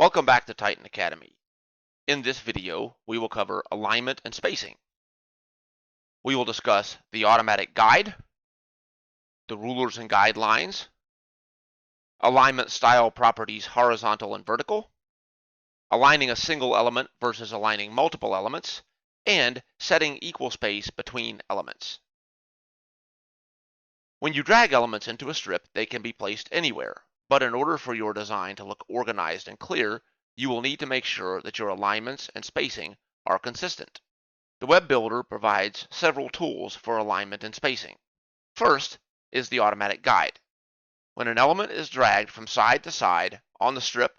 Welcome back to Titan Academy. In this video, we will cover alignment and spacing. We will discuss the automatic guide, the rulers and guidelines, alignment style properties horizontal and vertical, aligning a single element versus aligning multiple elements, and setting equal space between elements. When you drag elements into a strip, they can be placed anywhere, but in order for your design to look organized and clear, you will need to make sure that your alignments and spacing are consistent. The web builder provides several tools for alignment and spacing. First is the automatic guide. When an element is dragged from side to side on the strip,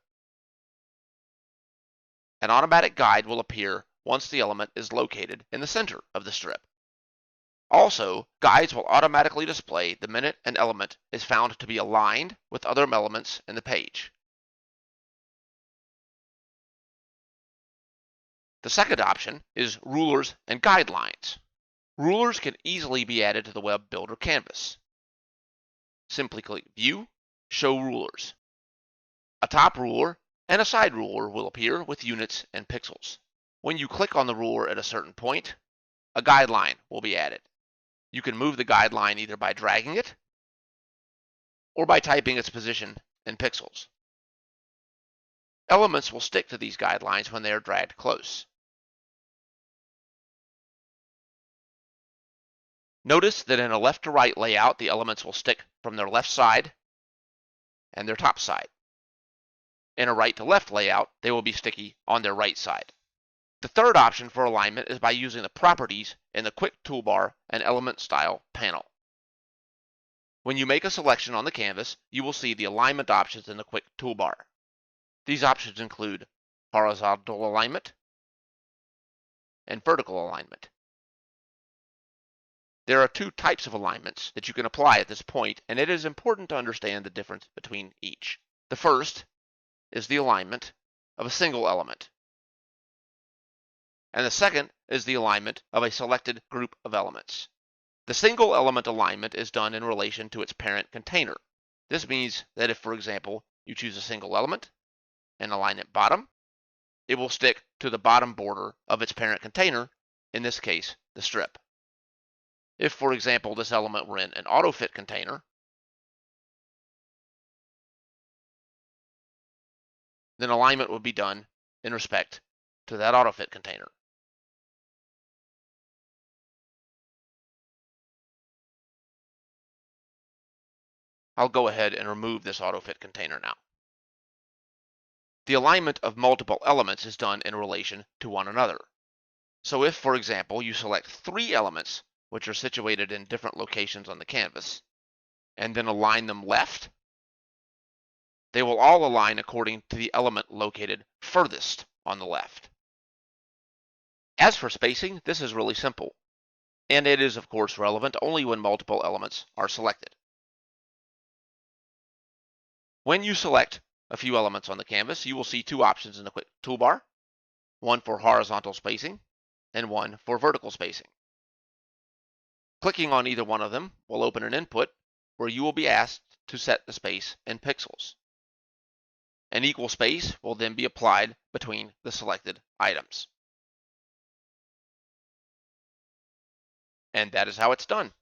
an automatic guide will appear once the element is located in the center of the strip. Also, guides will automatically display the minute an element is found to be aligned with other elements in the page. The second option is rulers and guidelines. Rulers can easily be added to the web builder canvas. Simply click View, Show Rulers. A top ruler and a side ruler will appear with units and pixels. When you click on the ruler at a certain point, a guideline will be added. You can move the guideline either by dragging it or by typing its position in pixels. Elements will stick to these guidelines when they are dragged close. Notice that in a left to right layout, the elements will stick from their left side and their top side. In a right to left layout, they will be sticky on their right side. The third option for alignment is by using the properties in the Quick Toolbar and Element Style panel. When you make a selection on the canvas, you will see the alignment options in the Quick Toolbar. These options include horizontal alignment and vertical alignment. There are two types of alignments that you can apply at this point, and it is important to understand the difference between each. The first is the alignment of a single element, and the second is the alignment of a selected group of elements. The single element alignment is done in relation to its parent container. This means that if, for example, you choose a single element and align it bottom, it will stick to the bottom border of its parent container, in this case, the strip. If, for example, this element were in an auto-fit container, then alignment would be done in respect to that auto-fit container. I'll go ahead and remove this auto-fit container now. The alignment of multiple elements is done in relation to one another. So if, for example, you select 3 elements which are situated in different locations on the canvas, and then align them left, they will all align according to the element located furthest on the left. As for spacing, this is really simple, and it is of course relevant only when multiple elements are selected. When you select a few elements on the canvas, you will see 2 options in the Quick Toolbar, one for horizontal spacing and one for vertical spacing. Clicking on either one of them will open an input where you will be asked to set the space in pixels. An equal space will then be applied between the selected items. And that is how it's done.